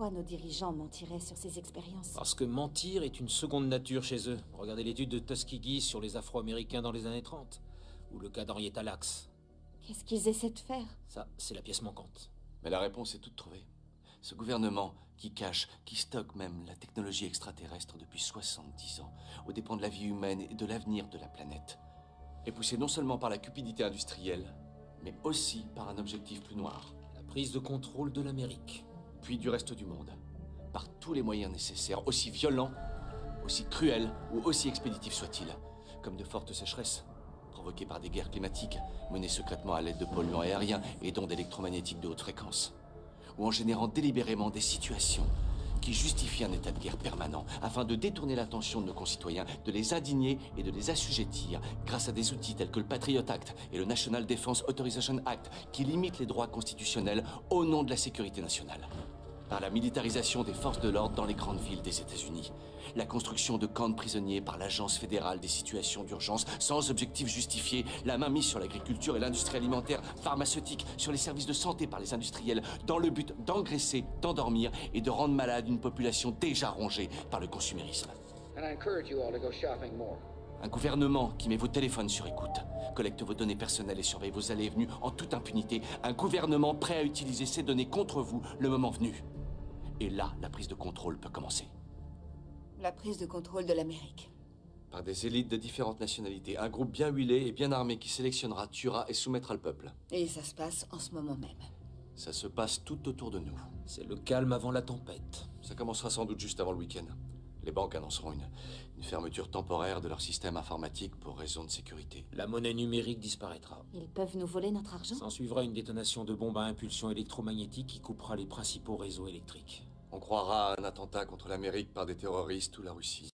Pourquoi nos dirigeants mentiraient sur ces expériences? Parce que mentir est une seconde nature chez eux. Regardez l'étude de Tuskegee sur les Afro-Américains dans les années 30. Ou le cas d'Henrietta Lacks. Qu'est-ce qu'ils essaient de faire? Ça, c'est la pièce manquante. Mais la réponse est toute trouvée. Ce gouvernement qui cache, qui stocke même la technologie extraterrestre depuis 70 ans, aux dépens de la vie humaine et de l'avenir de la planète, est poussé non seulement par la cupidité industrielle, mais aussi par un objectif plus noir. La prise de contrôle de l'Amérique. Puis du reste du monde, par tous les moyens nécessaires, aussi violents, aussi cruels ou aussi expéditifs soient-ils, comme de fortes sécheresses, provoquées par des guerres climatiques, menées secrètement à l'aide de polluants aériens et d'ondes électromagnétiques de haute fréquence, ou en générant délibérément des situations qui justifient un état de guerre permanent, afin de détourner l'attention de nos concitoyens, de les indigner et de les assujettir grâce à des outils tels que le Patriot Act et le National Defense Authorization Act, qui limitent les droits constitutionnels au nom de la sécurité nationale. Par la militarisation des forces de l'ordre dans les grandes villes des États-Unis, la construction de camps de prisonniers par l'Agence fédérale des situations d'urgence sans objectif justifié, la main mise sur l'agriculture et l'industrie alimentaire, pharmaceutique, sur les services de santé par les industriels, dans le but d'engraisser, d'endormir et de rendre malade une population déjà rongée par le consumérisme. Un gouvernement qui met vos téléphones sur écoute, collecte vos données personnelles et surveille vos allées et venues en toute impunité. Un gouvernement prêt à utiliser ces données contre vous le moment venu. Et là, la prise de contrôle peut commencer. La prise de contrôle de l'Amérique. Par des élites de différentes nationalités, un groupe bien huilé et bien armé qui sélectionnera, tuera et soumettra le peuple. Et ça se passe en ce moment même. Ça se passe tout autour de nous. C'est le calme avant la tempête. Ça commencera sans doute juste avant le week-end. Les banques annonceront une fermeture temporaire de leur système informatique pour raison de sécurité. La monnaie numérique disparaîtra. Ils peuvent nous voler notre argent? S'en suivra une détonation de bombes à impulsion électromagnétique qui coupera les principaux réseaux électriques. On croira à un attentat contre l'Amérique par des terroristes ou la Russie.